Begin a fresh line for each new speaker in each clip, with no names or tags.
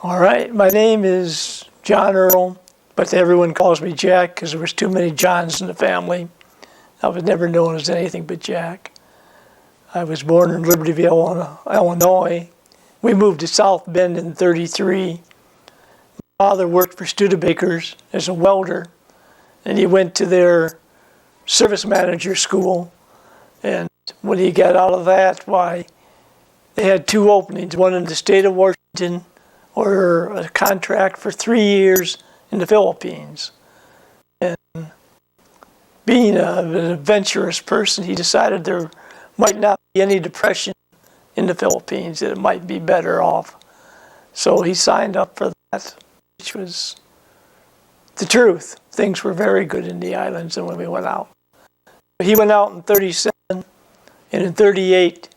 All right, my name is John Earl, but everyone calls me Jack because there was too many Johns in the family. I was never known as anything but Jack. I was born in Libertyville, Illinois. We moved to South Bend in '33. My father worked for Studebakers as a welder, and he went to their service manager school. And when he got out of that, why, they had two openings, one in the state of Washington or a contract for 3 years in the Philippines. And being an adventurous person, he decided there might not be any depression in the Philippines, that it might be better off. So he signed up for that, which was the truth. Things were very good in the islands when we went out. He went out in '37, and in '38,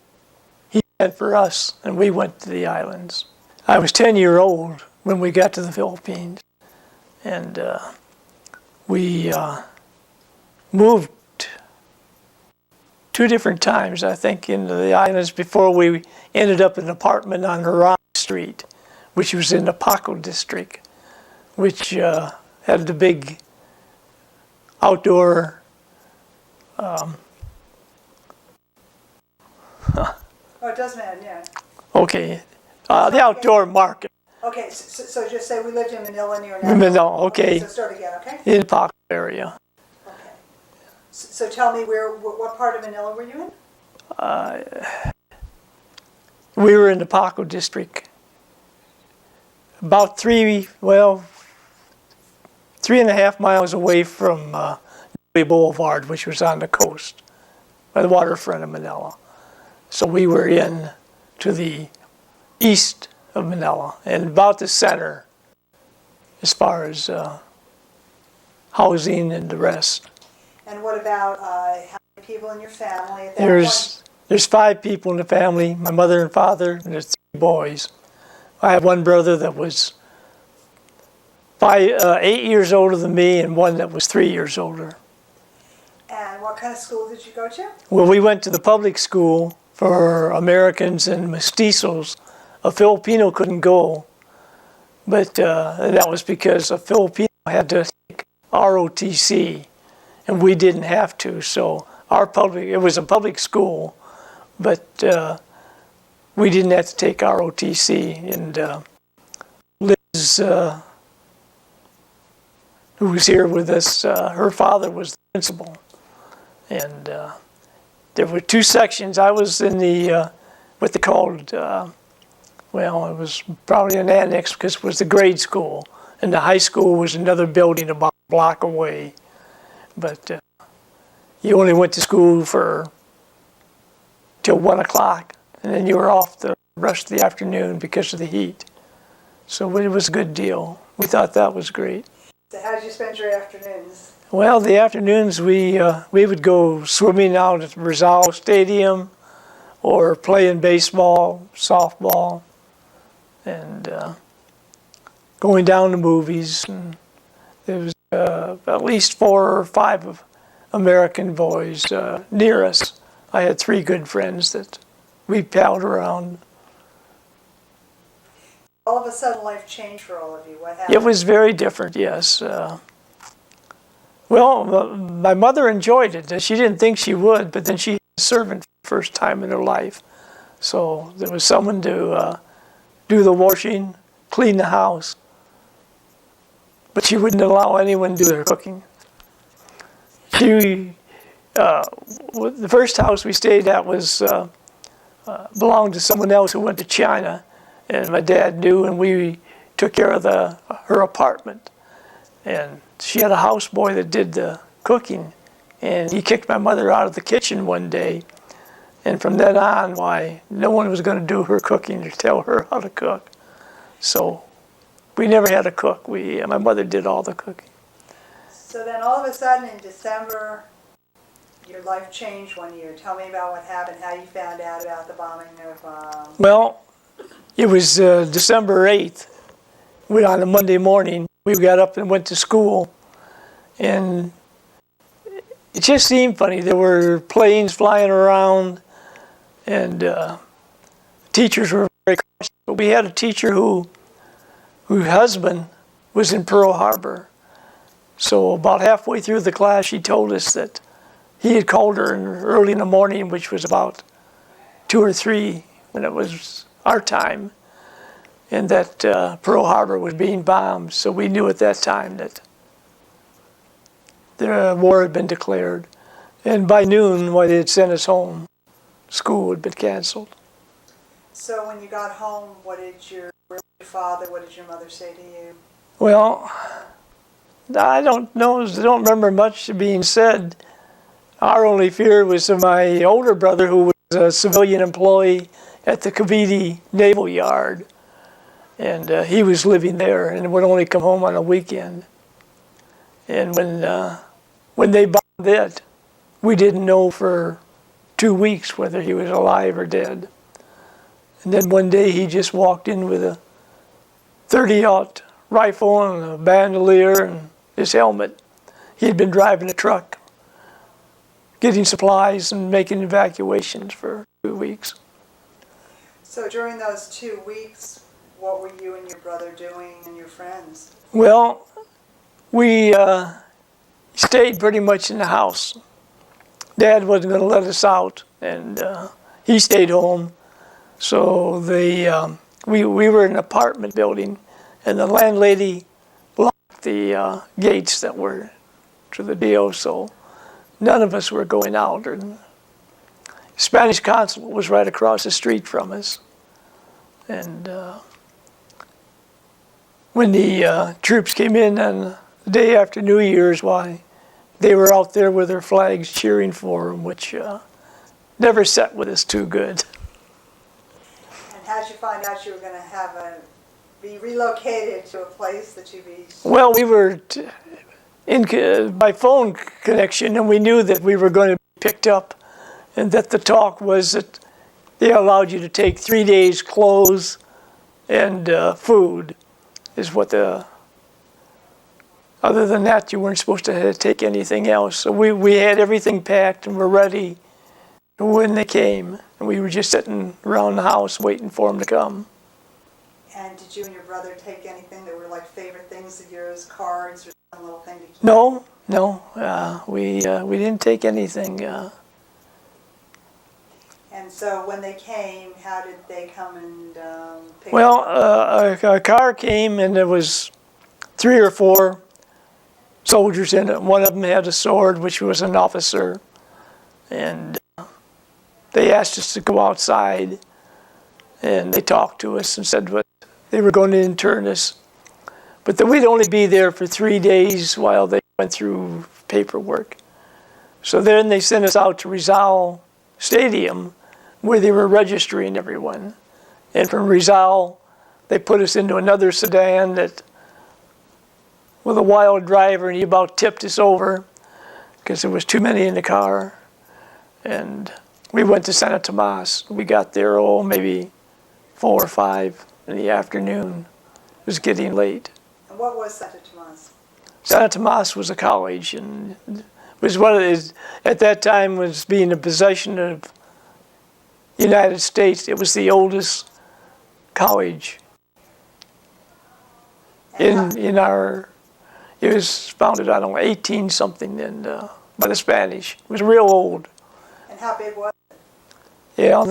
he went for us, and we went to the islands. I was 10-year-old when we got to the Philippines, and we moved 2 different times, I think, into the islands before we ended up in an apartment on Haran Street, which was in the Paco district, which had the big outdoor
Oh, it does matter, yeah.
okay, the outdoor market.
Okay, so just say we lived in Manila near
Manila, okay.
So start again, okay?
In the Paco area.
Okay. So tell me, what part of Manila were you in?
We were in the Paco district. About 3.5 miles away from Boulevard, which was on the coast, by the waterfront of Manila. So we were in to the east of Manila and about the center as far as housing and the rest.
And what about how many people in your family at that point?
There's 5 people in the family, my mother and father, and there's 3 boys. I have one brother that was 8 years older than me and one that was 3 years older.
And what kind of school did you go to?
Well, we went to the public school for Americans and mestizos. A Filipino couldn't go, but that was because a Filipino had to take ROTC, and we didn't have to. So it was a public school, but we didn't have to take ROTC. And Liz, who was here with us, her father was the principal. And there were 2 sections. I was in the, what they called, well, it was probably an annex because it was the grade school. And the high school was another building about a block away. But you only went to school till 1 o'clock. And then you were off the rest of the afternoon because of the heat. So it was a good deal. We thought that was great.
So how did you spend your afternoons?
Well, the afternoons we would go swimming out at Rizal Stadium or playing baseball, softball, and going down to movies. And there was at least 4 or 5 American boys near us. I had 3 good friends that we palled around.
All of a sudden life changed for all of you. What happened?
It was very different, yes. Well, my mother enjoyed it. She didn't think she would, but then she had a servant for the first time in her life. So there was someone to do the washing, clean the house. But she wouldn't allow anyone to do their cooking. The first house we stayed at was belonged to someone else who went to China. And my dad knew, and we took care of her apartment. And she had a houseboy that did the cooking, and he kicked my mother out of the kitchen one day. And from then on, no one was going to do her cooking or tell her how to cook. So we never had a cook. My mother did all the cooking.
So then all of a sudden in December, your life changed one year. Tell me about what happened, how you found out about the bombing of...
Well, it was December 8th. On a Monday morning, we got up and went to school. And it just seemed funny. There were planes flying around, and teachers were very cautious. But we had a teacher who whose husband was in Pearl Harbor. So about halfway through the class, she told us that he had called her early in the morning, which was about 2 or 3 when it was our time, and that Pearl Harbor was being bombed. So we knew at that time that the war had been declared. And by noon, they had sent us home. School had been canceled.
So when you got home, what did your father, what did your mother say to you?
Well, I don't know. I don't remember much being said. Our only fear was of my older brother, who was a civilian employee at the Cavite Naval Yard. And he was living there and would only come home on a weekend. And when they bombed it, we didn't know for 2 weeks whether he was alive or dead. And then one day he just walked in with a .30-aught rifle and a bandolier and his helmet. He had been driving a truck, getting supplies and making evacuations for 2 weeks.
So during those 2 weeks, what were you and your brother doing and your friends?
Well, we stayed pretty much in the house. Dad wasn't going to let us out, and he stayed home. So we were in an apartment building, and the landlady locked the gates that were to the deal, so none of us were going out. And Spanish consulate was right across the street from us. And when the troops came in on the day after New Year's, they were out there with their flags cheering for them, which never set with us too good.
And how did you find out you were going to be relocated to a place that you'd be...
Well, we were by phone connection, and we knew that we were going to be picked up, and that the talk was that they allowed you to take 3 days' clothes and food, is what other than that, you weren't supposed to take anything else. So we had everything packed and were ready when they came. And we were just sitting around the house waiting for them to come.
And did you and your brother take anything that were like favorite things of yours, cards or some little thing to keep?
No. We didn't take anything.
And so when they came, how did they come and pick
Well,
you up?
a car came, and there was 3 or 4 soldiers in it. One of them had a sword, which was an officer. And they asked us to go outside, and they talked to us and said what they were going to intern us. But that we'd only be there for 3 days while they went through paperwork. So then they sent us out to Rizal Stadium, where they were registering everyone. And from Rizal, they put us into another sedan with a wild driver, and he about tipped us over because there was too many in the car. And we went to Santo Tomas. We got there, maybe 4 or 5 in the afternoon. It was getting late.
And what was Santo Tomas?
Santo Tomas was a college, and it was one of these, at that time, was being a possession of the United States. It was the oldest college in our. It was founded, 18-something, and by the Spanish. It was real old.
And how big was it?
Yeah,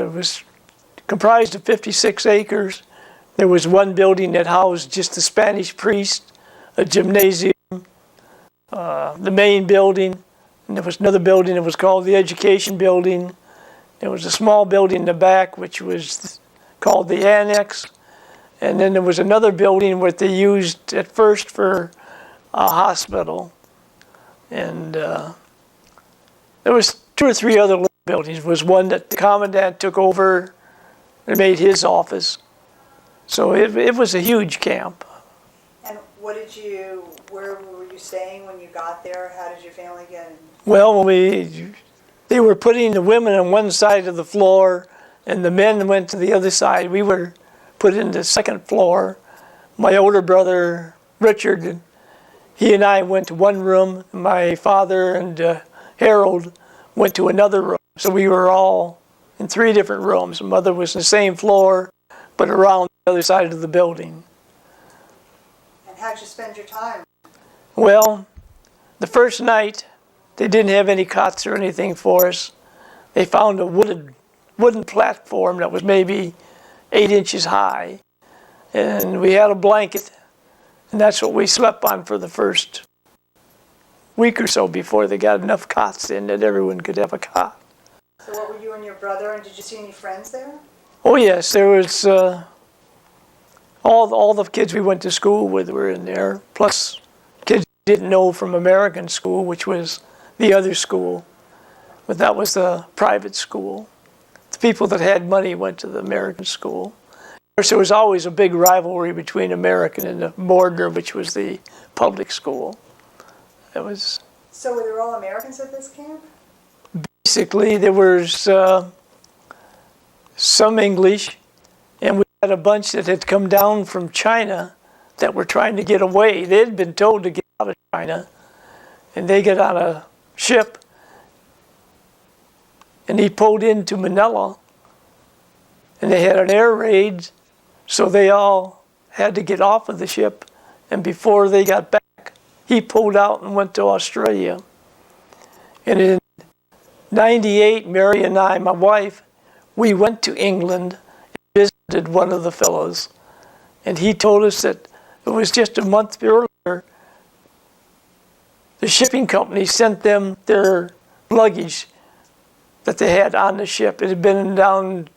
it was comprised of 56 acres. There was one building that housed just the Spanish priest, a gymnasium, the main building, and there was another building that was called the Education Building. There was a small building in the back, which was called the Annex, and then there was another building what they used at first for a hospital, and there was 2 or 3 other little buildings. There was one that the commandant took over and made his office. So it was a huge camp.
And where were you staying when you got there? How did your family get in?
Well, they were putting the women on one side of the floor, and the men went to the other side. We were put in the second floor. My older brother, Richard, he and I went to one room. My father and Harold went to another room. So we were all in 3 different rooms. Mother was on the same floor, but around the other side of the building.
how'd you spend your time?
Well, the first night, they didn't have any cots or anything for us. They found a wooden platform that was maybe 8 inches high, and we had a blanket, and that's what we slept on for the first week or so before they got enough cots in that everyone could have a cot.
So what were you and your brother, and did you see any friends there?
Oh yes, there was all the kids we went to school with were in there, plus kids we didn't know from American school, which was the other school, but that was the private school. The people that had money went to the American school. Of course, there was always a big rivalry between American and the Bordner, which was the public school. It was
So were there all Americans at this camp?
basically, there was some English, and we had a bunch that had come down from China that were trying to get away. They had been told to get out of China, and they got on a ship, and he pulled into Manila, and they had an air raid, so they all had to get off of the ship, and before they got back, he pulled out and went to Australia. And in '98, Mary and I, my wife, we went to England and visited one of the fellows, and he told us that it was just a month earlier, the shipping company sent them their luggage that they had on the ship. It had been down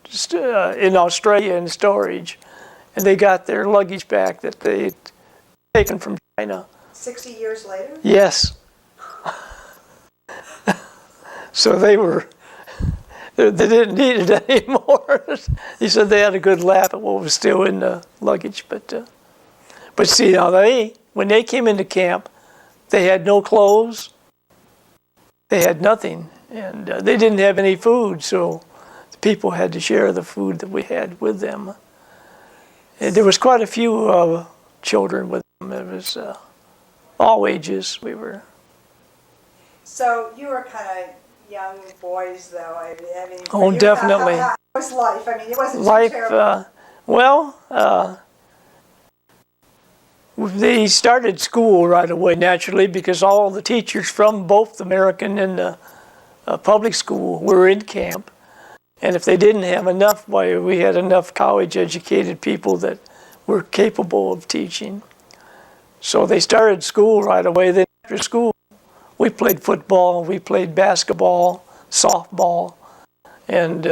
in Australia in storage, and they got their luggage back that they had taken from China.
60 years later?
Yes. So they didn't need it anymore. He said they had a good laugh at what was still in the luggage. But see, now when they came into camp, they had no clothes. They had nothing, and they didn't have any food, so the people had to share the food that we had with them. And there was quite a few children with them. It was all ages. We were.
So you were kind of young boys, though. I mean,
Oh, definitely.
How was life? I mean, it wasn't
Life,
too terrible.
They started school right away, naturally, because all the teachers from both the American and the public school were in camp. And if they didn't have enough, why, we had enough college-educated people that were capable of teaching. So they started school right away. Then after school, we played football, we played basketball, softball, and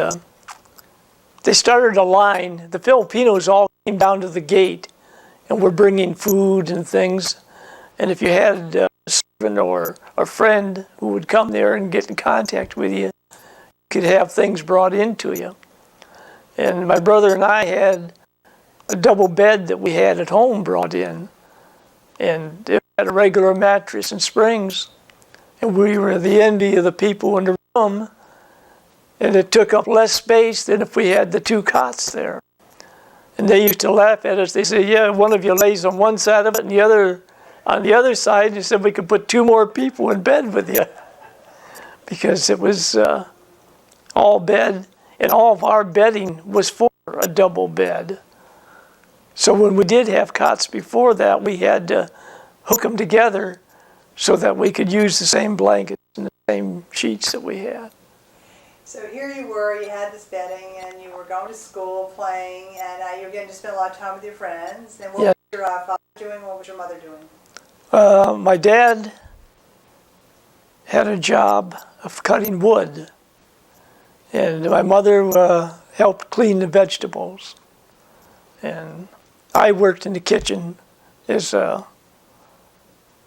they started a line. The Filipinos all came down to the gate and were bringing food and things. And if you had a servant or a friend who would come there and get in contact with you, you could have things brought into you. And my brother and I had a double bed that we had at home brought in. And it had a regular mattress and springs. And we were the envy of the people in the room. And it took up less space than if we had the two cots there. And they used to laugh at us. They said, yeah, one of you lays on one side of it and the other on the other side. They said we could put 2 more people in bed with you. Because it was all bed, and all of our bedding was for a double bed. So when we did have cots before that, we had to hook them together so that we could use the same blankets and the same sheets that we had.
So here you were, you had this bedding, and you were going to school, playing, and you were getting to spend a lot of time with your friends. And what was your father doing? What was your mother doing?
My dad had a job of cutting wood, and my mother helped clean the vegetables. And I worked in the kitchen as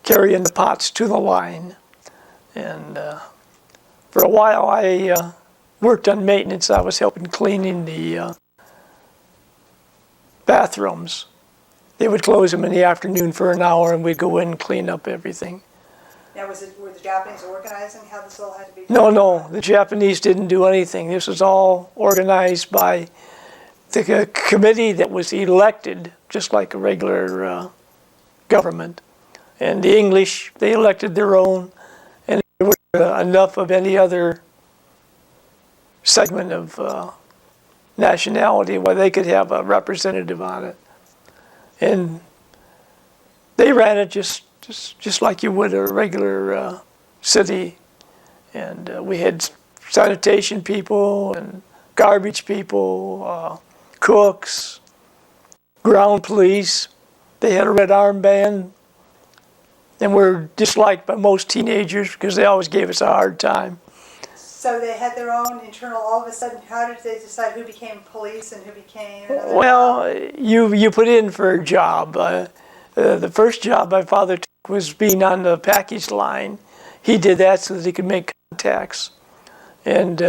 carrying the pots to the line. And for a while I worked on maintenance. I was helping cleaning the bathrooms. They would close them in the afternoon for an hour, and we'd go in and clean up everything.
Now, were the Japanese organizing how this all had to be
No,
done?
no, the Japanese didn't do anything. This was all organized by the committee that was elected, just like a regular government. And the English, they elected their own, and there were enough of any other segment of nationality where they could have a representative on it. And They ran it just like you would a regular city. And we had sanitation people and garbage people, cooks, ground police. They had a red armband, and were disliked by most teenagers because they always gave us a hard time.
So they had their own internal, all of a sudden, how did they decide who became police and who became another
Well,
job?
you put in for a job. The first job my father took was being on the package line. He did that so that he could make contacts. And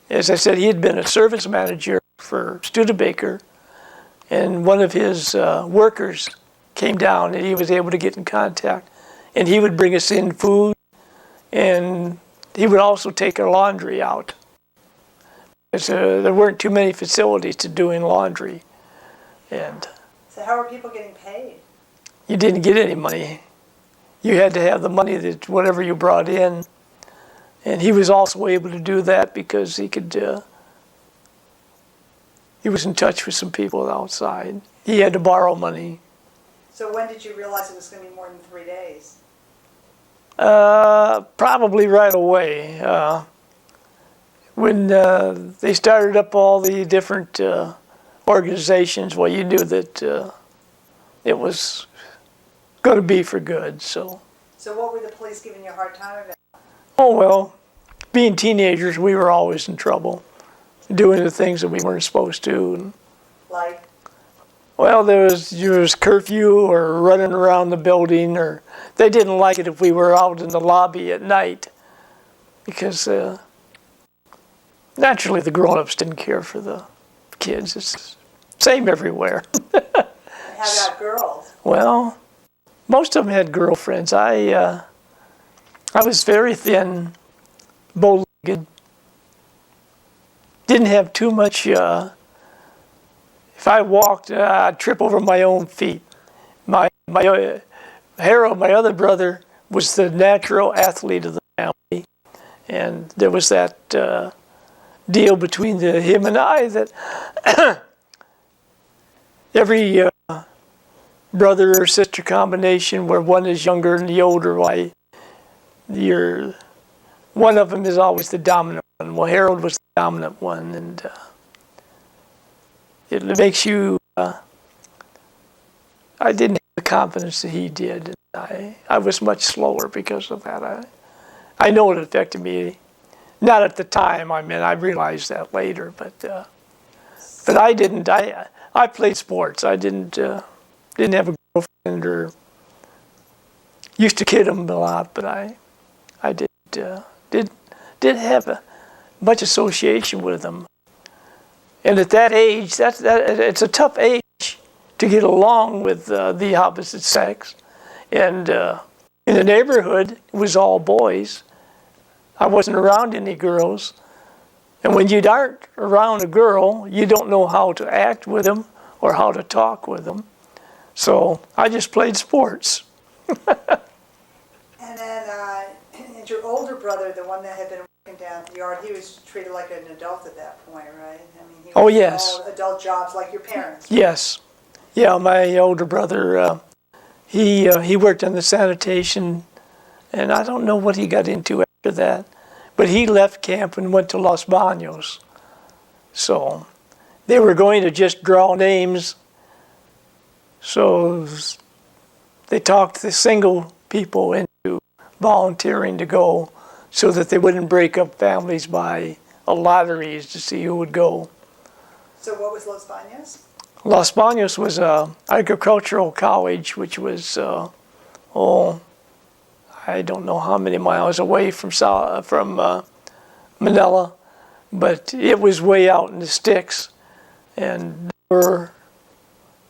as I said, he had been a service manager for Studebaker, and one of his workers came down and he was able to get in contact. And he would bring us in food, and he would also take our laundry out. Because there weren't too many facilities to doing laundry. And
So how were people getting paid?
you didn't get any money. You had to have the money that whatever you brought in. And he was also able to do that because he could, he was in touch with some people outside. He had to borrow money.
So when did you realize it was going to be more than 3 days?
Probably right away. When they started up all the different organizations, well, you knew that it was going to be for good. So
what were the police giving you a hard time about?
oh well, being teenagers, we were always in trouble, doing the things that we weren't supposed to. And,
Like,
well, there was curfew or running around the building, or they didn't like it if we were out in the lobby at night because naturally the grown-ups didn't care for the kids. It's the same everywhere.
and how about girls?
Well, most of them had girlfriends. I was very thin, bow-legged, didn't have too much. If I walked, I'd trip over my own feet. My Harold, my other brother, was the natural athlete of the family, and there was that deal between him and I that every brother or sister combination where one is younger than the older, why one of them is always the dominant one. Well, Harold was the dominant one, and it makes you. I didn't have the confidence that he did. I was much slower because of that. I know it affected me. Not at the time. I mean, I realized that later, but I didn't. I played sports. I didn't have a girlfriend or used to kid him a lot, but I did have much association with him. And at that age, it's a tough age to get along with the opposite sex. And in the neighborhood, it was all boys. I wasn't around any girls. And when you aren't around a girl, you don't know how to act with them or how to talk with them. So I just played sports.
And then and your older brother, the one that had been working down at the yard, he was treated like an adult at that point, right? I mean, he was
Oh, yes.
all adult jobs like your parents.
Yes. Yeah, my older brother, he worked on the sanitation, and I don't know what he got into after that, but he left camp and went to Los Baños. So they were going to just draw names, so they talked the single people into volunteering to go so that they wouldn't break up families by lotteries to see who would go.
So what was Los Baños?
Los Baños was an agricultural college, which was, I don't know how many miles away from Manila, but it was way out in the sticks, and there were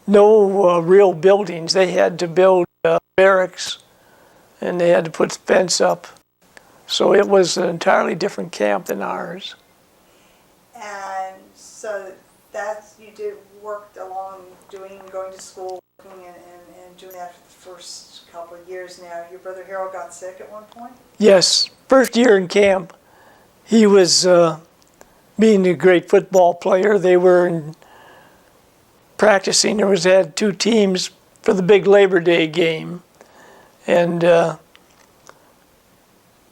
no real buildings. They had to build barracks, and they had to put the fence up. So it was an entirely different camp than ours.
And so worked along going to school, working and doing that for the first couple of years now. Your brother Harold got sick at one point?
Yes, first year in camp, he was being a great football player. They were practicing. They had two teams, for the big Labor Day game. And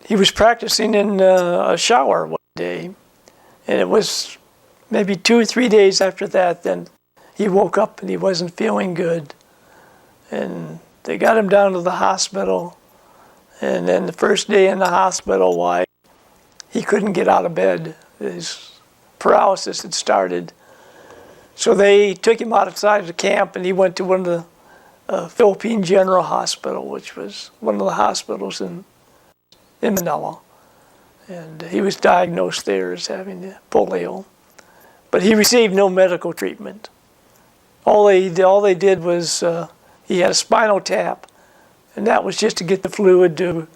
he was practicing in a shower one day. And it was maybe 2 or 3 days after that, then he woke up and he wasn't feeling good. And they got him down to the hospital. And then the first day in the hospital, why, he couldn't get out of bed. His paralysis had started. So they took him outside of the camp and he went to one of the Philippine General Hospital, which was one of the hospitals in Manila. And he was diagnosed there as having polio. But he received no medical treatment. All they did was he had a spinal tap, and that was just to get the fluid to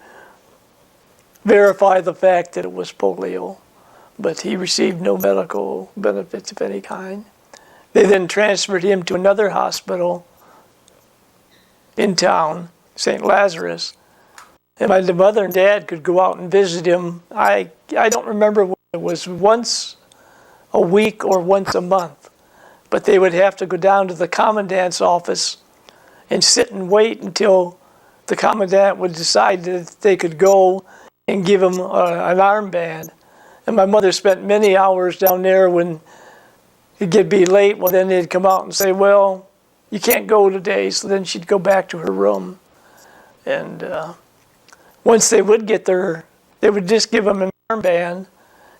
verify the fact that it was polio. But he received no medical benefits of any kind. They then transferred him to another hospital in town, St. Lazarus. And my mother and dad could go out and visit him. I don't remember whether it was once a week or once a month. But they would have to go down to the commandant's office and sit and wait until the commandant would decide that they could go and give him an armband. And my mother spent many hours down there when it'd be late. Well, then they'd come out and say, well, you can't go today. So then she'd go back to her room. And once they would get there, they would just give him an armband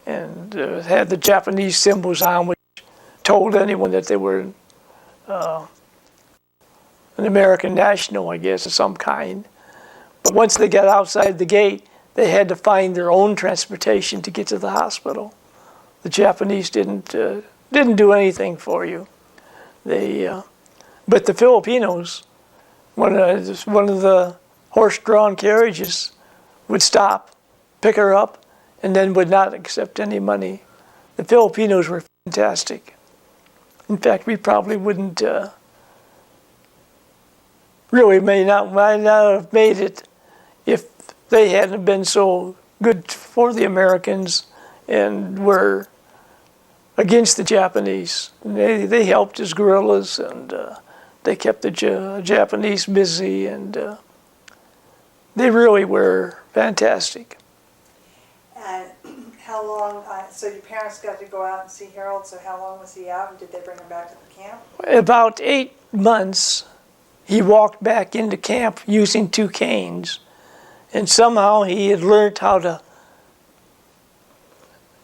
and had the Japanese symbols on, which told anyone that they were an American national, I guess, of some kind. But once they got outside the gate, they had to find their own transportation to get to the hospital. The Japanese didn't do anything for you. But the Filipinos, one of the horse-drawn carriages would stop, pick her up, and then would not accept any money. The Filipinos were fantastic. In fact, we probably wouldn't might not have made it if they hadn't been so good for the Americans and were against the Japanese. They helped as guerrillas, and they kept the Japanese busy, and they really were fantastic.
And how long, so your parents got to go out and see Harold, so how long was he out, and did they bring him back to the camp?
About 8 months, he walked back into camp using 2 canes. And somehow he had learned how to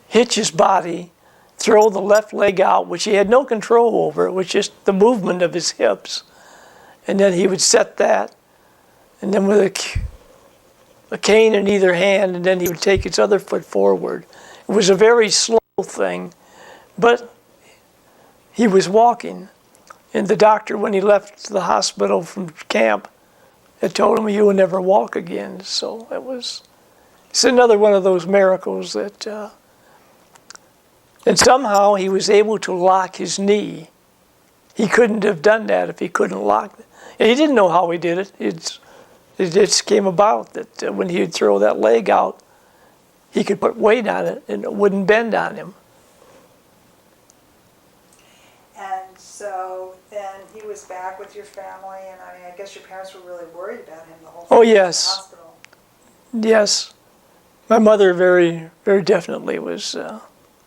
hitch his body, throw the left leg out, which he had no control over. It was just the movement of his hips. And then he would set that, and then with a cane in either hand, and then he would take his other foot forward. It was a very slow thing, but he was walking. And the doctor, when he left the hospital from camp, had told him he would never walk again. So it's another one of those miracles that, and somehow he was able to lock his knee. He couldn't have done that if he couldn't lock it. And he didn't know how he did it. It just came about that when he would throw that leg out, he could put weight on it and it wouldn't bend on him.
And so then he was back with your family, and I guess your parents were really worried about him the whole time.
Oh,
in the
yes.
hospital.
Yes. My mother very, very definitely was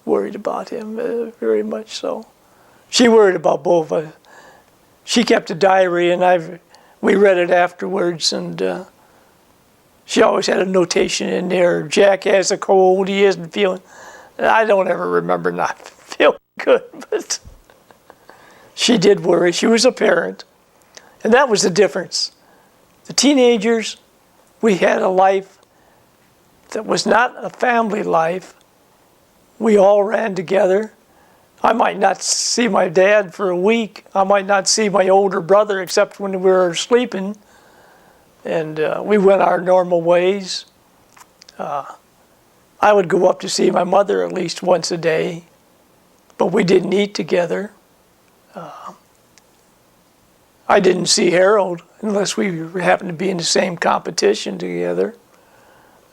worried about him, very much so. She worried about both of us. She kept a diary, and we read it afterwards, and she always had a notation in there. Jack has a cold, he isn't feeling. I don't ever remember not feeling good, but she did worry. She was a parent, and that was the difference. The teenagers, we had a life that was not a family life. We all ran together. I might not see my dad for a week. I might not see my older brother except when we were sleeping. And we went our normal ways. I would go up to see my mother at least once a day, but we didn't eat together. I didn't see Harold unless we happened to be in the same competition together.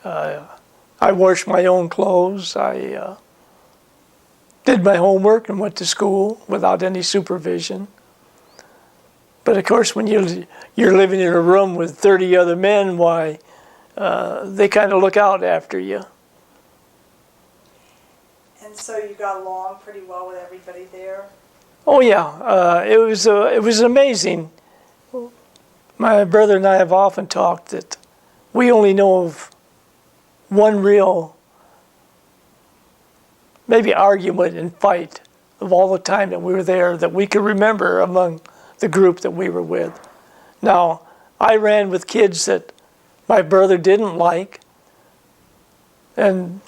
I washed my own clothes. I did my homework and went to school without any supervision. But of course, when you're living in a room with 30 other men, why, they kind of look out after you.
And so you got along pretty well with everybody there?
Oh yeah, it was amazing. My brother and I have often talked that we only know of one real, maybe argument and fight of all the time that we were there that we could remember among the group that we were with. Now, I ran with kids that my brother didn't like, and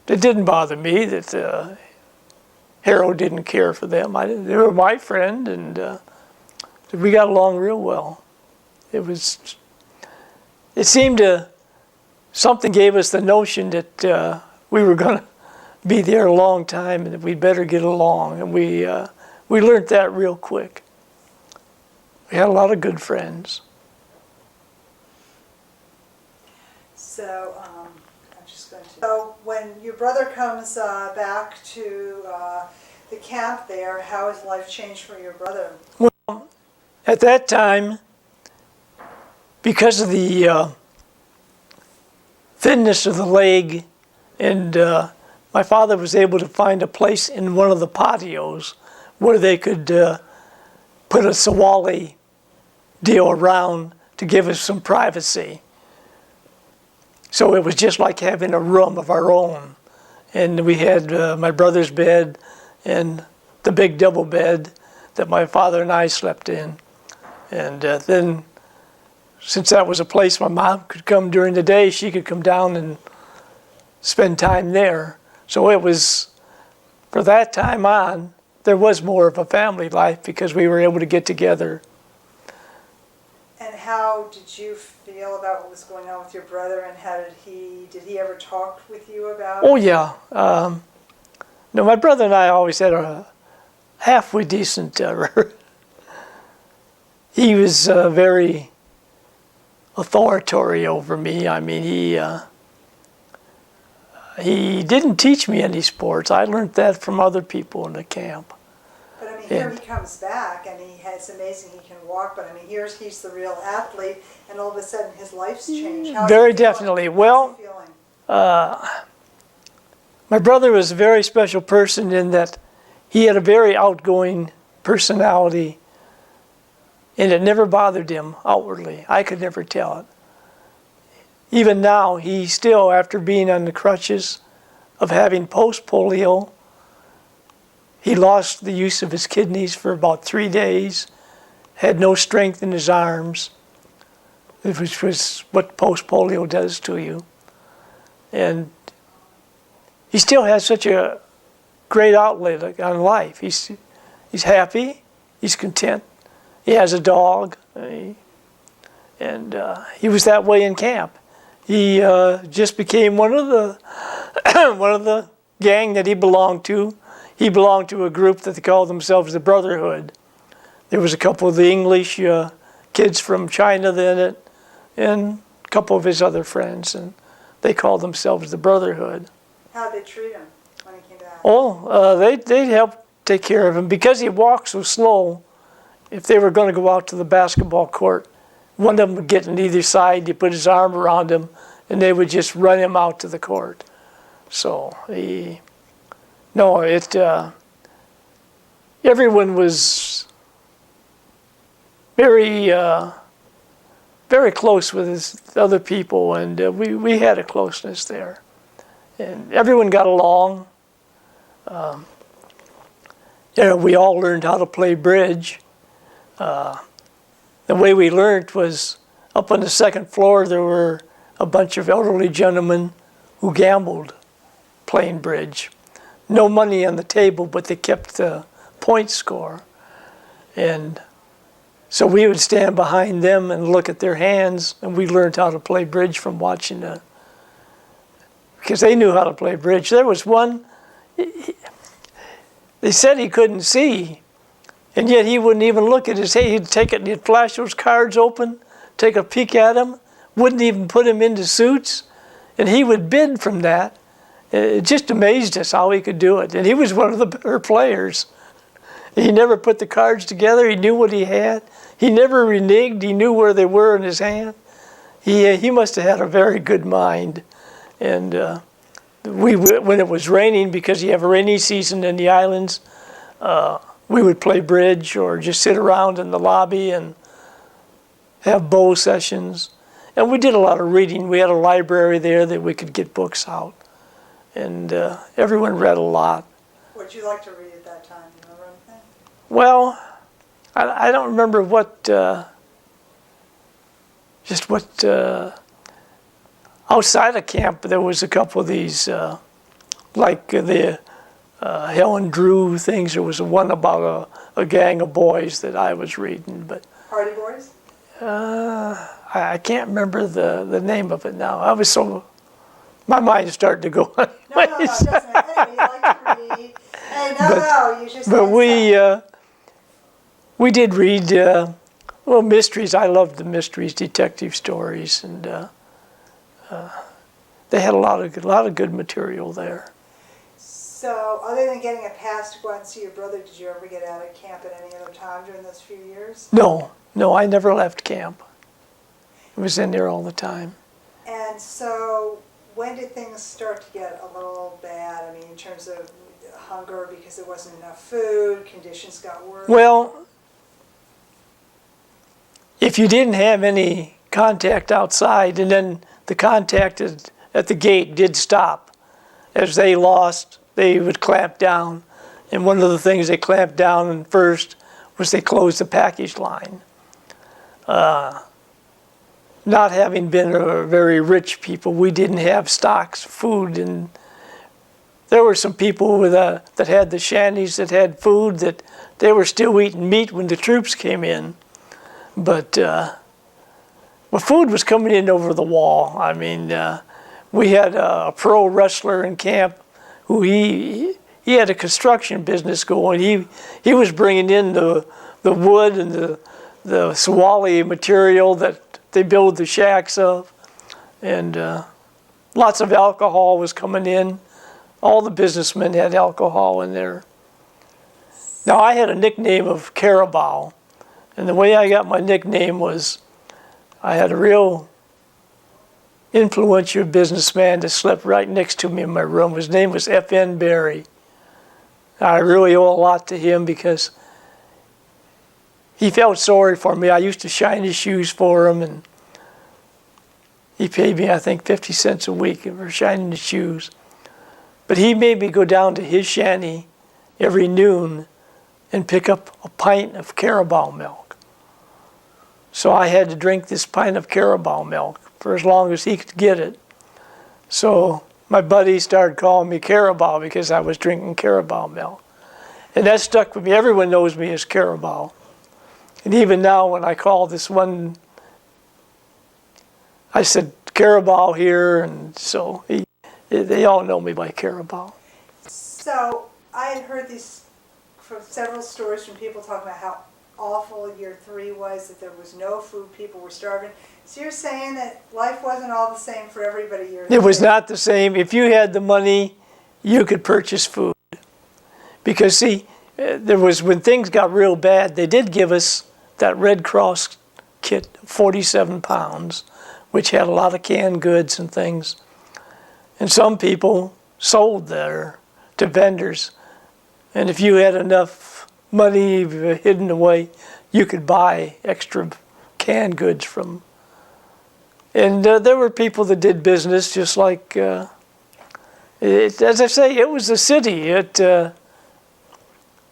it didn't bother me that Harold didn't care for them. They were my friend, and we got along real well. It seemed something gave us the notion that we were going to be there a long time and that we'd better get along, and we learned that real quick. We had a lot of good friends.
So, I'm just going to. So, when your brother comes back to the camp there, how has life changed for your brother?
Well, at that time, because of the thinness of the leg, and my father was able to find a place in one of the patios where they could put a sawali deal around to give us some privacy. So it was just like having a room of our own. And we had my brother's bed and the big double bed that my father and I slept in. And then, since that was a place my mom could come during the day, she could come down and spend time there. So it was, for that time on, there was more of a family life because we were able to get together.
And how did you feel about what was going on with your brother, and how did he ever talk with you about it?
Oh yeah. No, my brother and I always had a halfway decent, he was very authoritative over me. I mean, he didn't teach me any sports. I learned that from other people in the camp.
But I mean, here he comes back, and it's amazing he can walk, but I mean, he's the real athlete, and all of a sudden his life's changed. How's
Very
he feeling?
definitely. Well,
How's he feeling?
my brother was a very special person in that he had a very outgoing personality, and it never bothered him outwardly. I could never tell it. Even now, he still, after being on the crutches of having post-polio, he lost the use of his kidneys for about 3 days, had no strength in his arms, which was what post-polio does to you. And he still has such a great outlet on life. He's happy, he's content. He has a dog, and he was that way in camp. He just became one of the one of the gang that he belonged to. He belonged to a group that they called themselves the Brotherhood. There was a couple of the English kids from China in it, and a couple of his other friends, and they called themselves the Brotherhood.
How'd they treat him when he came back?
Oh, they helped take care of him because he walked so slow. If they were going to go out to the basketball court, one of them would get on either side. You put his arm around him, and they would just run him out to the court. So everyone was very, very close with his other people, and we had a closeness there, and everyone got along. We all learned how to play bridge. The way we learned was up on the second floor. There were a bunch of elderly gentlemen who gambled playing bridge. No money on the table, but they kept the point score. And so we would stand behind them and look at their hands, and we learned how to play bridge from watching because they knew how to play bridge. There was one, they said he couldn't see, and yet he wouldn't even look at his hand. He'd take it and he'd flash those cards open, take a peek at them, wouldn't even put him into suits, and he would bid from that. It just amazed us how he could do it. And he was one of the better players. He never put the cards together. He knew what he had. He never reneged. He knew where they were in his hand. He must have had a very good mind. And when it was raining, because you have a rainy season in the islands, we would play bridge or just sit around in the lobby and have bow sessions. And we did a lot of reading. We had a library there that we could get books out. And everyone read a lot.
What'd you like to read at that time? Do you remember anything?
Well, I don't remember what, outside of camp there was a couple of these, like the Helen Drew things. There was one about a gang of boys that I was reading, but
Hardy Boys?
I can't remember the name of it now. I was so, my mind started to go on.
No, it doesn't. Hey, you like to read. Hey, no, you just
But
like
we did read, well, mysteries. I loved the mysteries, detective stories, and they had a lot of good material there.
So, other than getting a pass to go out and see your brother, did you ever get out of camp at any other time during those few years?
No, I never left camp. I was in there all the time.
And so, when did things start to get a little bad? I mean, in terms of hunger, because there wasn't enough food, conditions got worse?
Well, if you didn't have any contact outside, and then the contact at the gate did stop, as they lost, they would clamp down. And one of the things they clamped down on first was they closed the package line. Not having been a very rich people, we didn't have stocks of food, and there were some people that had the shanties that had food that they were still eating meat when the troops came in. But food was coming in over the wall. I mean, we had a pro wrestler in camp who he had a construction business going. He was bringing in the wood and the Swally material that they build the shacks of, and lots of alcohol was coming in. All the businessmen had alcohol in there. Now, I had a nickname of Carabao, and the way I got my nickname was I had a real influential businessman that slept right next to me in my room. His name was F.N. Berry. I really owe a lot to him because he felt sorry for me. I used to shine his shoes for him, and he paid me, I think, 50 cents a week for shining his shoes. But he made me go down to his shanty every noon and pick up a pint of Carabao milk. So I had to drink this pint of Carabao milk for as long as he could get it. So my buddies started calling me Carabao because I was drinking Carabao milk. And that stuck with me. Everyone knows me as Carabao. And even now when I call this one, I said Carabao here, and so they all know me by Carabao.
So, I had heard these from several stories from people talking about how awful year 3 was, that there was no food, people were starving. So you're saying that life wasn't all the same for everybody year 3?
It was not the same. If you had the money, you could purchase food. Because see, there was, when things got real bad, they did give us that Red Cross kit, 47 pounds, which had a lot of canned goods and things. And some people sold there to vendors. And if you had enough money hidden away, you could buy extra canned goods from. And there were people that did business just like, as I say, it was a city.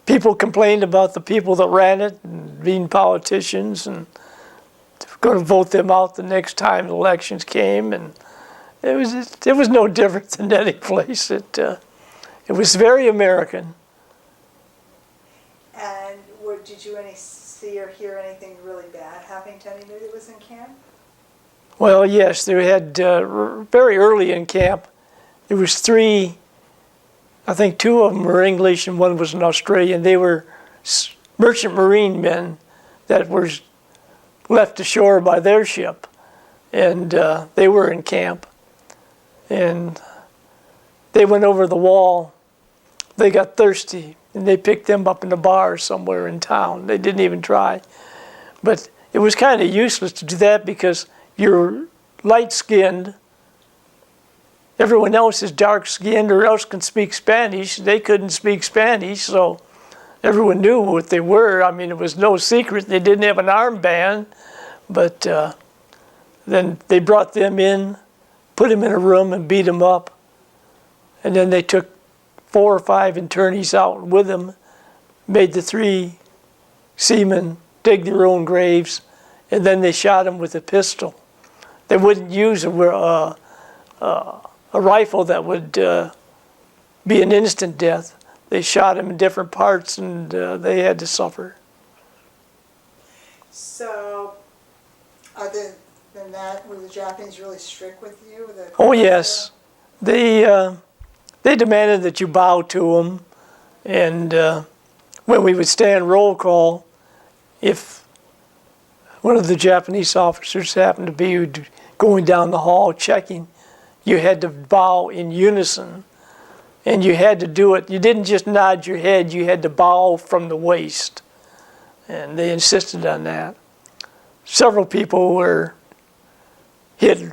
People complained about the people that ran it and being politicians and going to vote them out the next time elections came. And it was no different than any place. It was very American.
And did you see or hear anything really bad happening to anybody that was in camp?
Well, yes, they had very early in camp. There was 3. I think 2 of them were English and one was an Australian. They were merchant marine men that were left ashore by their ship, and they were in camp. And they went over the wall. They got thirsty, and they picked them up in the bar somewhere in town. They didn't even try. But it was kind of useless to do that because you're light-skinned. Everyone else is dark-skinned or else can speak Spanish. They couldn't speak Spanish, so everyone knew what they were. I mean, it was no secret. They didn't have an armband, but then they brought them in, put them in a room and beat them up. And then they took 4 or 5 internees out with them, made the 3 seamen dig their own graves, and then they shot them with a pistol. They wouldn't use a rifle that would be an instant death. They shot him in different parts, and they had to suffer.
So, other than that, were the Japanese really strict with you?
Oh yes, they demanded that you bow to them, and when we would stand roll call, if one of the Japanese officers happened to be going down the hall checking, you had to bow in unison. And you had to do it. You didn't just nod your head, you had to bow from the waist. And they insisted on that. Several people were hit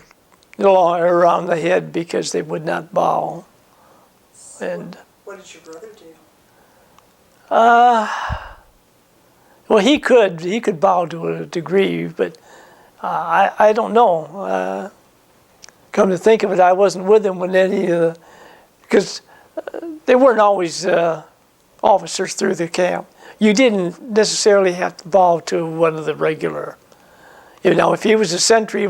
around the head because they would not bow. And
what did your brother do?
Well, he could bow to a degree, but I don't know. Come to think of it, I wasn't with him when any of the, because they weren't always officers through the camp. You didn't necessarily have to bow to one of the regular. You know, if he was a sentry,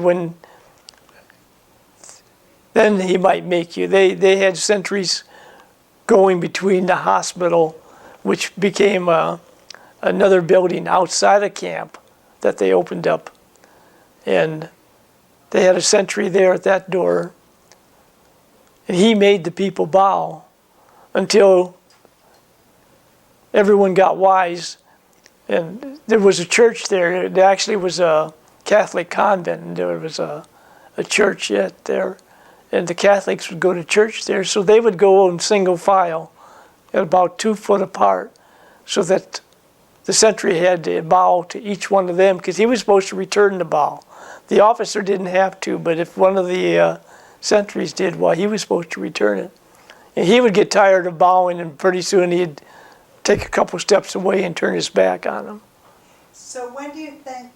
then he might make you. They had sentries going between the hospital, which became another building outside of camp that they opened up. And they had a sentry there at that door. And he made the people bow until everyone got wise. And there was a church there. It actually was a Catholic convent, and there was a church yet there. And the Catholics would go to church there, so they would go in single file at about 2 foot apart, so that the sentry had to bow to each one of them, because he was supposed to return the bow. The officer didn't have to, but if one of the sentries did, well, he was supposed to return it. And he would get tired of bowing, and pretty soon he'd take a couple steps away and turn his back on them.
So when do you think,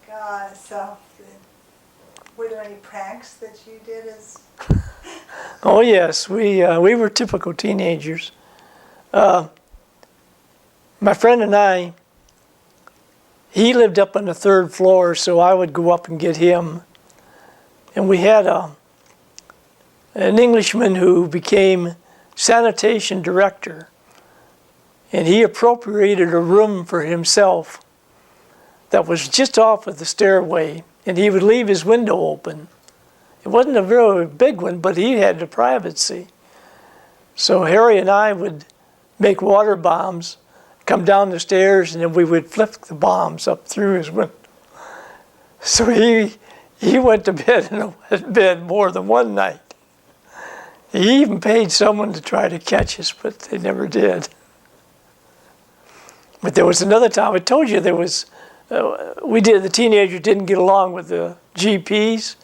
were there any pranks that you did as...
Oh yes, we were typical teenagers. My friend and I, he lived up on the 3rd floor, so I would go up and get him. And we had an Englishman who became sanitation director, and he appropriated a room for himself that was just off of the stairway, and he would leave his window open. It wasn't a very big one, but he had the privacy. So Harry and I would make water bombs, come down the stairs, and then we would flip the bombs up through his window. So he went to bed in a wet bed more than one night. He even paid someone to try to catch us, but they never did. But there was another time, I told you there was, the teenagers didn't get along with the GPs.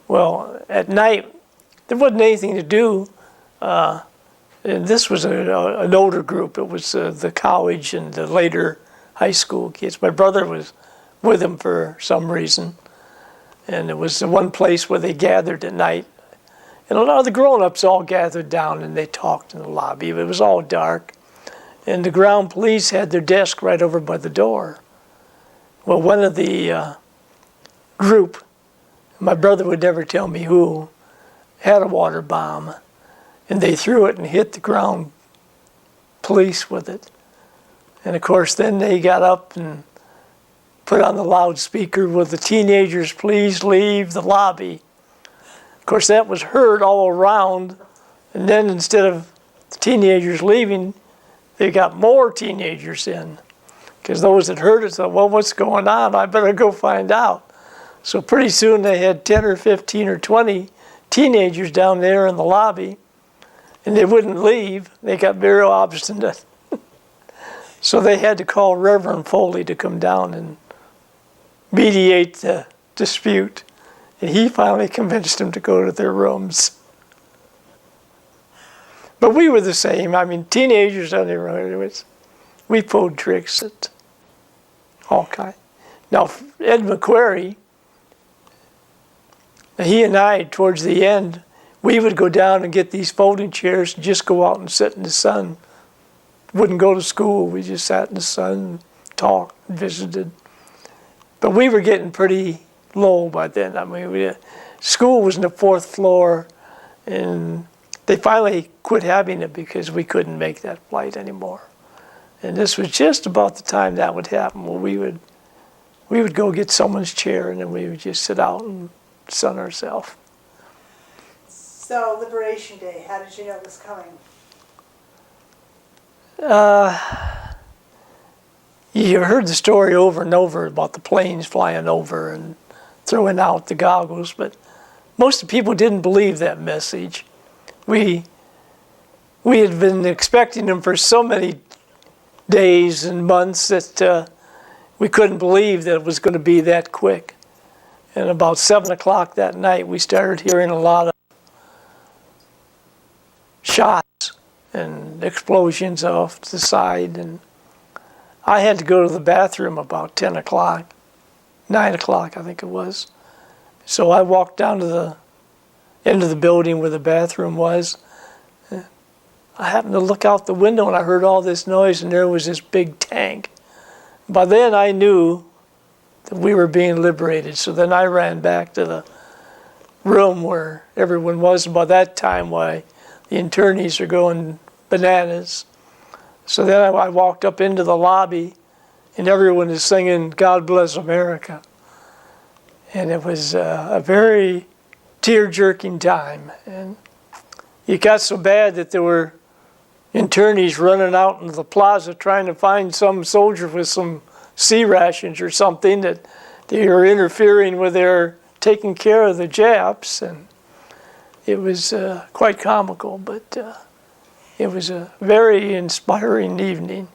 Well, at night, there wasn't anything to do. And this was an older group. It was the college and the later high school kids. My brother was with them for some reason. And it was the one place where they gathered at night. And a lot of the grown-ups all gathered down and they talked in the lobby. It was all dark. And the ground police had their desk right over by the door. Well, one of the group, my brother would never tell me who, had a water bomb. And they threw it and hit the ground police with it. And of course, then they got up and put on the loudspeaker, "Will the teenagers please leave the lobby?" Of course, that was heard all around. And then instead of the teenagers leaving, they got more teenagers in. Because those that heard it thought, well, what's going on? I better go find out. So pretty soon they had 10 or 15 or 20 teenagers down there in the lobby. And they wouldn't leave. They got very obstinate. So they had to call Reverend Foley to come down and mediate the dispute. And he finally convinced them to go to their rooms. But we were the same. I mean, teenagers on their own. We pulled tricks at all kinds. Now, Ed McQuarrie, he and I, towards the end, we would go down and get these folding chairs and just go out and sit in the sun. Wouldn't go to school. We just sat in the sun and talked and visited. But we were getting pretty low by then. I mean, school was on the 4th floor, and they finally quit having it because we couldn't make that flight anymore. And this was just about the time that would happen, where we would go get someone's chair, and then we would just sit out and sun ourselves.
So, Liberation Day, how did you know it was coming?
You heard the story over and over about the planes flying over and throwing out the goggles, but most of the people didn't believe that message. We had been expecting them for so many days and months that we couldn't believe that it was going to be that quick. And about 7 o'clock that night, we started hearing a lot of shots and explosions off to the side. And I had to go to the bathroom about 10 o'clock, 9 o'clock, I think it was. So I walked down to the end of the building where the bathroom was. I happened to look out the window and I heard all this noise, and there was this big tank. By then I knew that we were being liberated. So then I ran back to the room where everyone was. And by that time, the internees are going bananas. So then I walked up into the lobby, and everyone is singing "God Bless America." And it was a very tear-jerking time. And it got so bad that there were internees running out into the plaza trying to find some soldier with some sea rations or something, that they were interfering with their taking care of the Japs. And it was quite comical, but it was a very inspiring evening.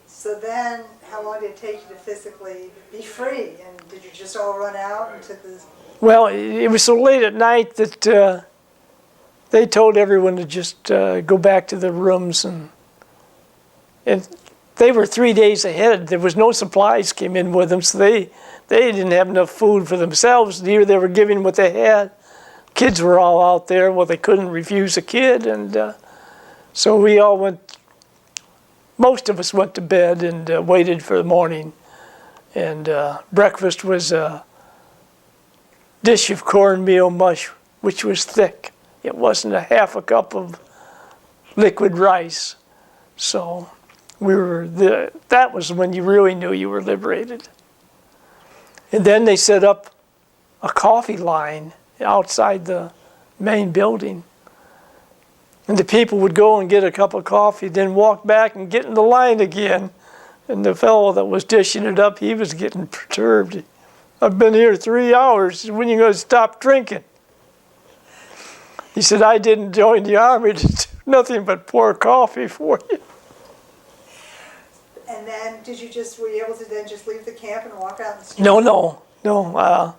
So then, how long did it take you to physically be free? And did you just all run out and took this?
Well, it was so late at night that they told everyone to just go back to their rooms, and they were 3 days ahead. There was no supplies came in with them, so they didn't have enough food for themselves. Neither they were giving what they had. Kids were all out there. Well, they couldn't refuse a kid, and so we all went. Most of us went to bed and waited for the morning. And breakfast was a dish of cornmeal mush, which was thick. It wasn't a half a cup of liquid rice. So that was when you really knew you were liberated. And then they set up a coffee line outside the main building. And the people would go and get a cup of coffee, then walk back and get in the line again. And the fellow that was dishing it up, he was getting perturbed. "I've been here 3 hours. When are you going to stop drinking?" He said, "I didn't join the army to do nothing but pour coffee for you."
And then, were you able to then just leave the camp and walk out in the street?
No.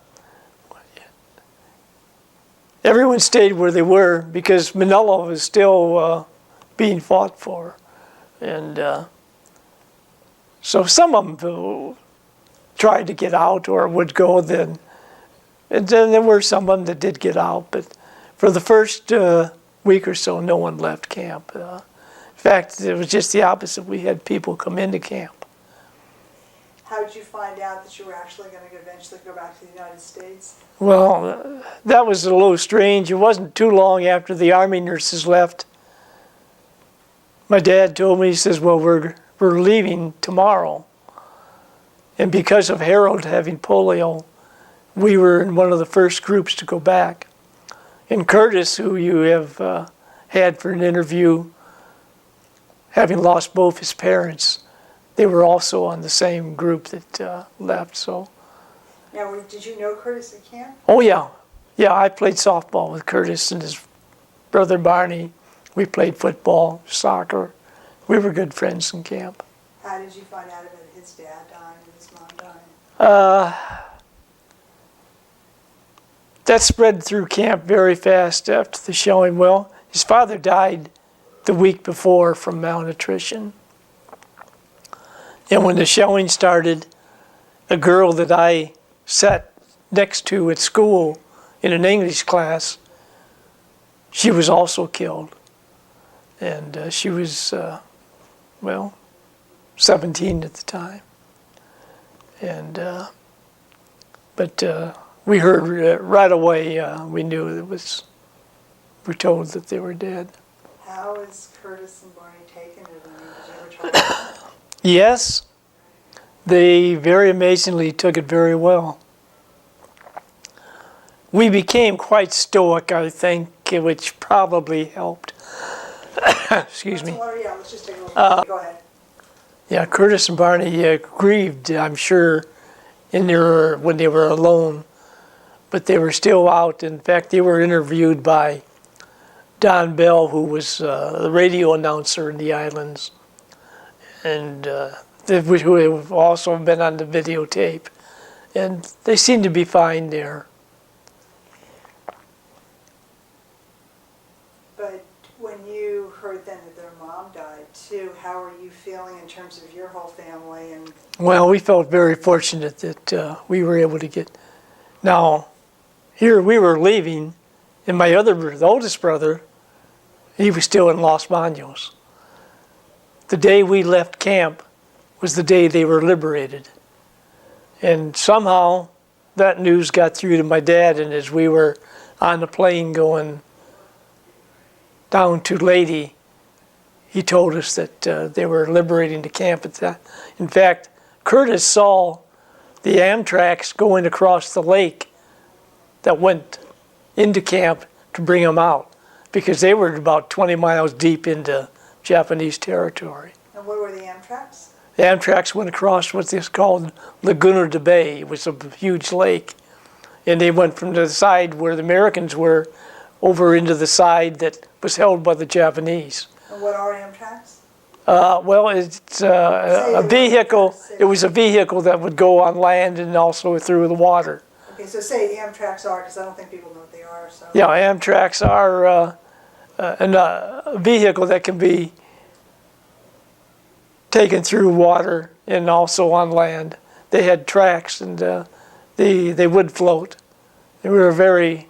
Everyone stayed where they were because Manila was still being fought for. And so some of them tried to get out or would go then. And then there were some of them that did get out. But for the first week or so, no one left camp. In fact, it was just the opposite. We had people come into camp.
How did you find out that you were actually going to eventually go back to the United States?
Well, that was a little strange. It wasn't too long after the Army nurses left. My dad told me, he says, "Well, we're leaving tomorrow." And because of Harold having polio, we were in one of the first groups to go back. And Curtis, who you have had for an interview, having lost both his parents, they were also on the same group that left. So.
Now, did you know Curtis at camp?
Oh yeah, I played softball with Curtis and his brother Barney. We played football, soccer, We were good friends in camp.
How did you find out about his dad dying and his mom dying?
That spread through camp very fast after the showing. Well, his father died the week before from malnutrition. And when the showing started, a girl that I sat next to at school in an English class, she was also killed. And she was, 17 at the time. And, but we heard right away, we knew it was, we were told that they were dead.
How is Curtis and Barney taking it? I mean, did you ever talk about it?
Yes, they very amazingly took it very well. We became quite stoic, I think, which probably helped. Excuse me.
Yeah, let's just take a look. Go ahead.
Yeah, Curtis and Barney grieved, I'm sure, when they were alone, but they were still out. In fact, they were interviewed by Don Bell, who was the radio announcer in the islands, and who have also been on the videotape, and they seemed to be fine there.
But when you heard then that their mom died too, how are you feeling in terms of your whole family? And
Well, we felt very fortunate that we were able to get. Now, here we were leaving, and my the oldest brother, he was still in Los Baños. The day we left camp was the day they were liberated. And somehow that news got through to my dad, and as we were on the plane going down to Leyte, he told us that they were liberating the camp at that. In fact, Curtis saw the Amtraks going across the lake that went into camp to bring them out, because they were about 20 miles deep into Japanese territory.
what were the Amtraks?
The Amtraks went across what's called Laguna de Bay. It was a huge lake. And they went from the side where the Americans were over into the side that was held by the Japanese.
And what are Amtraks?
Well, it's a vehicle. It was a vehicle that would go on land and also through the water.
Okay, so say Amtraks are, because I don't think people know what they are. So.
Yeah, Amtraks are a vehicle that can be taken through water and also on land. They had tracks, and they would float. They were very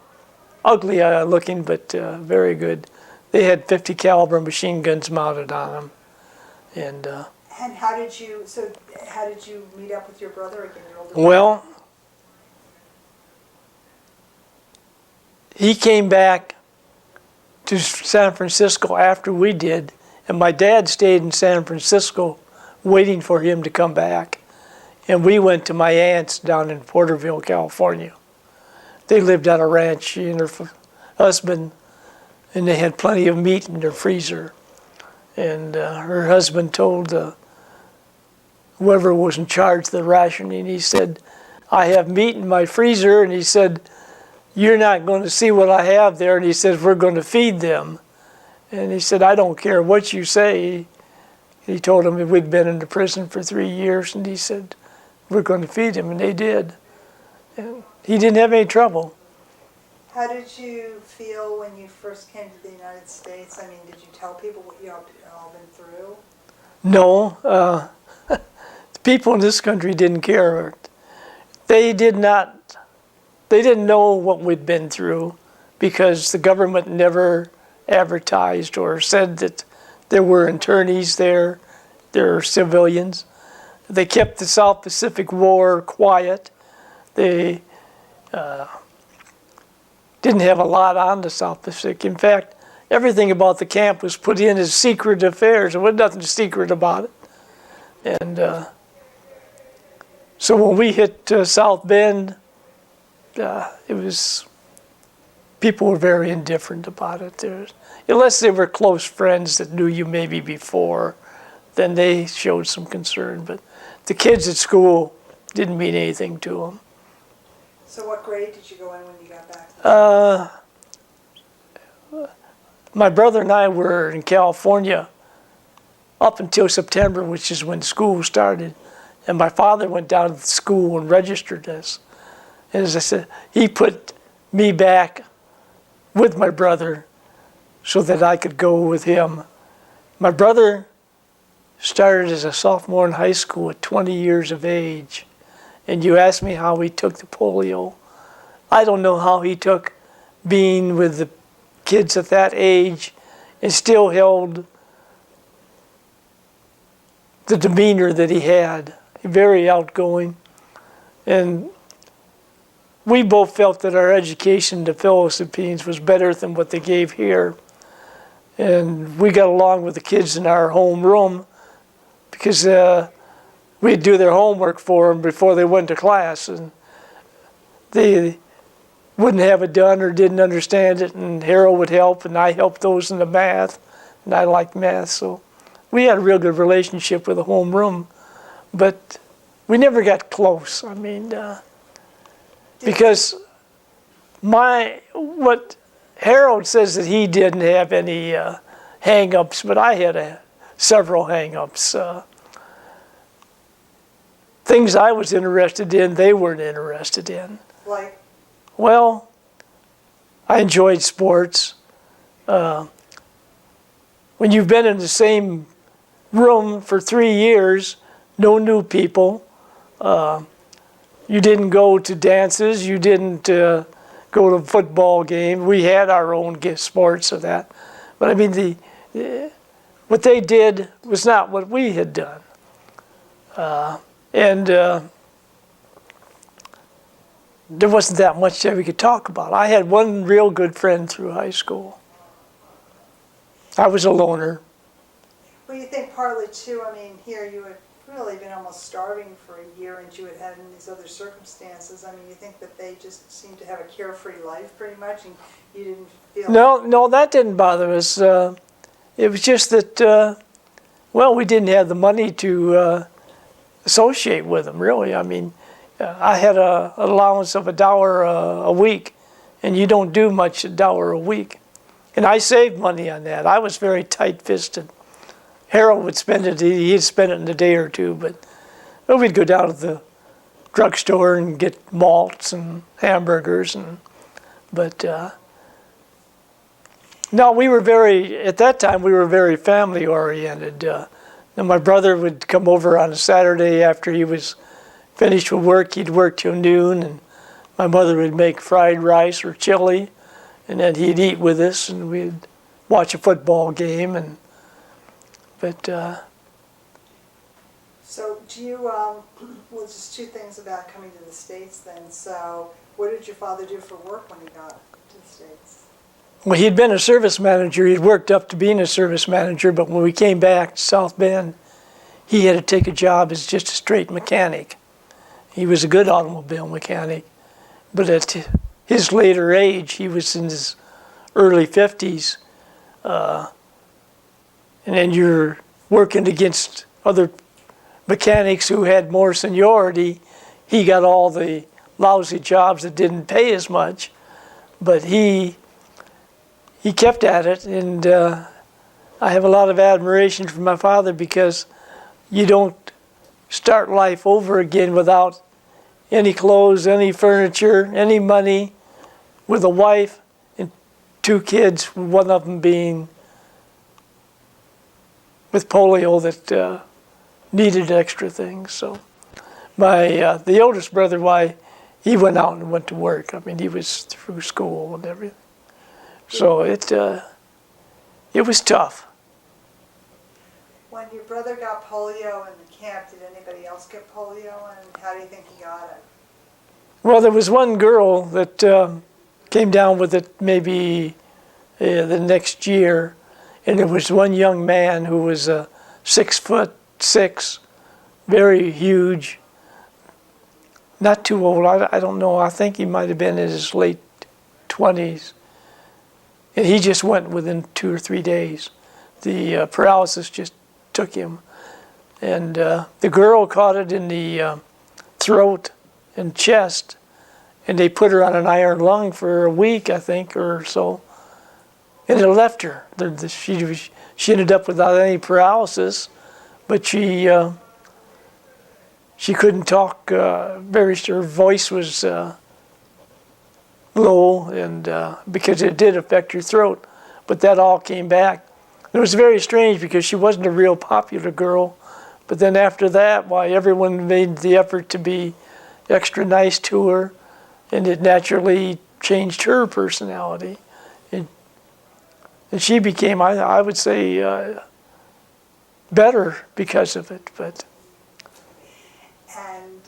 ugly looking, but very good. They had 50 caliber machine guns mounted on them. And
how did you meet up with your brother again? Your older
well, he came back to San Francisco after we did, and my dad stayed in San Francisco waiting for him to come back. And we went to my aunt's down in Porterville, California. They lived on a ranch, she and her husband, and they had plenty of meat in their freezer. And her husband told whoever was in charge of the rationing, he said, "I have meat in my freezer," and he said, "You're not going to see what I have there." And he said, "We're going to feed them." And he said, "I don't care what you say." He told him we'd been in the prison for 3 years, and he said, "We're going to feed him," and they did. And he didn't have any trouble.
How did you feel when you first came to the United States? I mean, did you tell people what you all been through?
No, the people in this country didn't care. They didn't know what we'd been through, because the government never advertised or said that there were internees there were civilians. They kept the South Pacific War quiet. They didn't have a lot on the South Pacific. In fact, everything about the camp was put in as secret affairs. There was nothing secret about it. And so when we hit South Bend, people were very indifferent about it. Unless they were close friends that knew you maybe before, then they showed some concern. But the kids at school didn't mean anything to them.
So what grade did you go in when you got back?
My brother and I were in California up until September, which is when school started. And my father went down to the school and registered us. And as I said, he put me back with my brother so that I could go with him. My brother started as a sophomore in high school at 20 years of age. And you asked me how he took the polio. I don't know how he took being with the kids at that age and still held the demeanor that he had. Very outgoing. And we both felt that our education to Philippines was better than what they gave here. And we got along with the kids in our homeroom because we'd do their homework for them before they went to class. And they wouldn't have it done or didn't understand it, and Harold would help, and I helped those in the math, and I liked math. So we had a real good relationship with the homeroom, but we never got close. I mean, because what Harold says that he didn't have any hang-ups, but I had several hang-ups. Things I was interested in, they weren't interested in.
Like?
Well, I enjoyed sports. When you've been in the same room for 3 years, no new people, you didn't go to dances, you didn't go to a football game. We had our own sports of that. But I mean, what they did was not what we had done. There wasn't that much that we could talk about. I had one real good friend through high school. I was a loner.
Well, you think partly too, I mean, here you had really been almost starving for a year and you had had in these other circumstances. I mean, you think that they just seemed to have a carefree life pretty much and you didn't feel...
No, that didn't bother us. It was just that, well, we didn't have the money to associate with them, really. I mean, I had an allowance of $1 a week, and you don't do much $1 a week. And I saved money on that. I was very tight-fisted. Harold would spend it, he'd spend it in a day or two, but we'd go down to the drugstore and get malts and hamburgers. No, at that time, we were very family-oriented. And my brother would come over on a Saturday after he was finished with work. He'd work till noon, and my mother would make fried rice or chili, and then he'd eat with us, and we'd watch a football game.
So do you, well, just two things about coming to the States then. So what did your father do for work when he got to the States?
Well, he'd been a service manager. He'd worked up to being a service manager, but when we came back to South Bend, he had to take a job as just a straight mechanic. He was a good automobile mechanic, but at his later age, he was in his early 50s, and then you're working against other mechanics who had more seniority. He got all the lousy jobs that didn't pay as much, but he kept at it, and I have a lot of admiration for my father because you don't start life over again without any clothes, any furniture, any money, with a wife and 2 kids, one of them being with polio that needed extra things. So the oldest brother, why, he went out and went to work. I mean, he was through school and everything. So it was tough.
When your brother got polio in the camp, did anybody else get polio, and how do you think he got it?
Well, there was one girl that came down with it maybe the next year, and there was one young man who was 6'6", very huge, not too old. I don't know. I think he might have been in his late 20s. And he just went within 2 or 3 days. The paralysis just took him. And the girl caught it in the throat and chest, and they put her on an iron lung for a week, I think, or so. and it left her. She ended up without any paralysis, but she couldn't talk. Her voice was low, and because it did affect her throat. But that all came back. It was very strange because she wasn't a real popular girl. But then after that, why everyone made the effort to be extra nice to her, and it naturally changed her personality. And she became, I would say, better because of it. But
And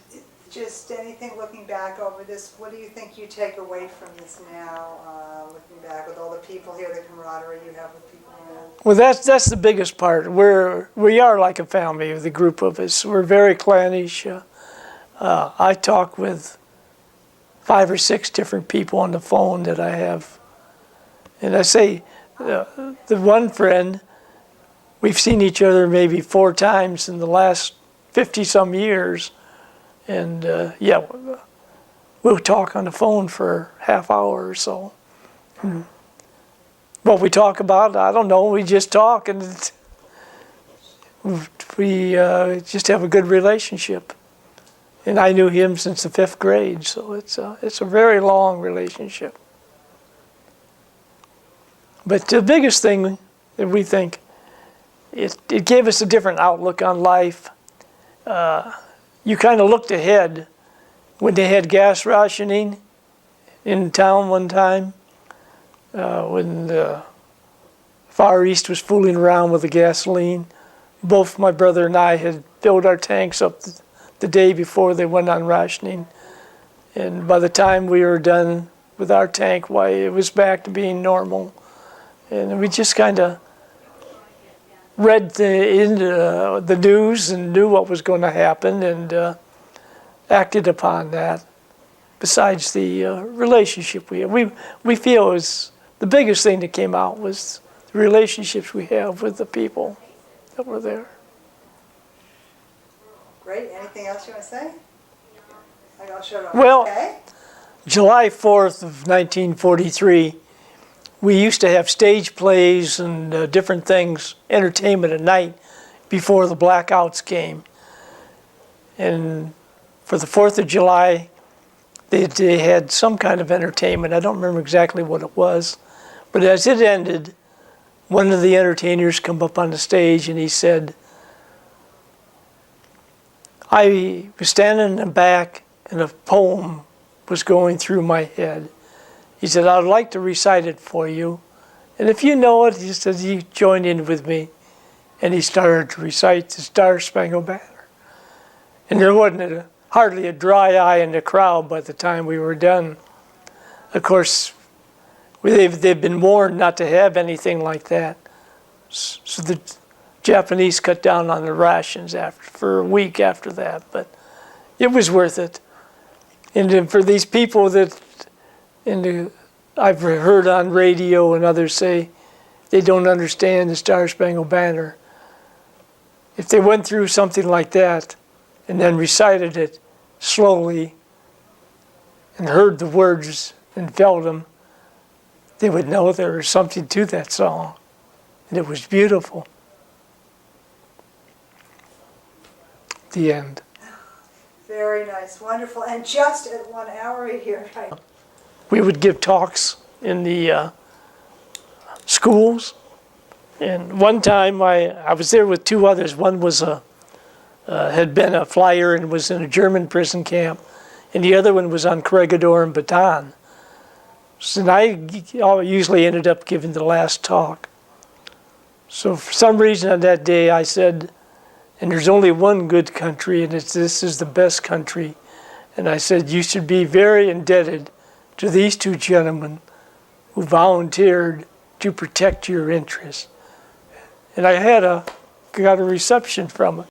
just anything looking back over this, what do you think you take away from this now, looking back with all the people here, the camaraderie you have with people around?
well, that's the biggest part. We are like a family, the group of us. We're very clannish. I talk with 5 or 6 different people on the phone that I have. And I say, the one friend, we've seen each other maybe 4 times in the last 50-some years. And yeah, we'll talk on the phone for half hour or so. What we talk about, I don't know, we just talk, and we just have a good relationship. And I knew him since the 5th grade, so it's a very long relationship. But the biggest thing that we think, it gave us a different outlook on life. You kind of looked ahead when they had gas rationing in town one time, when the Far East was fooling around with the gasoline. Both my brother and I had filled our tanks up the day before they went on rationing. And by the time we were done with our tank, why, it was back to being normal. And we just kind of read the news and knew what was going to happen, and acted upon that. Besides the relationship we have, we feel is the biggest thing that came out was the relationships we have with the people that were there.
Great. Anything else you want to say? I'll shut off.
Well,
Okay.
July 4th of 1943, we used to have stage plays and different things, entertainment at night before the blackouts came. And for the 4th of July, they had some kind of entertainment. I don't remember exactly what it was. But as it ended, one of the entertainers come up on the stage and he said, I was standing in the back and a poem was going through my head. He said, I'd like to recite it for you. And if you know it, he said, you join in with me. And he started to recite the Star-Spangled Banner. And there wasn't hardly a dry eye in the crowd by the time we were done. Of course, they've been warned not to have anything like that. So the Japanese cut down on the rations for a week after that. But it was worth it. And then for these people that I've heard on radio and others say they don't understand the Star-Spangled Banner. If they went through something like that and then recited it slowly and heard the words and felt them, they would know there was something to that song. And it was beautiful. The end.
Very nice. Wonderful. And just at 1 hour here, right?
We would give talks in the schools. And one time I was there with 2 others. One was had been a flyer and was in a German prison camp. And the other one was on Corregidor and Bataan. So I usually ended up giving the last talk. So for some reason on that day I said, and there's only one good country, and this is the best country. And I said, you should be very indebted to these 2 gentlemen who volunteered to protect your interests. And I got a reception from it.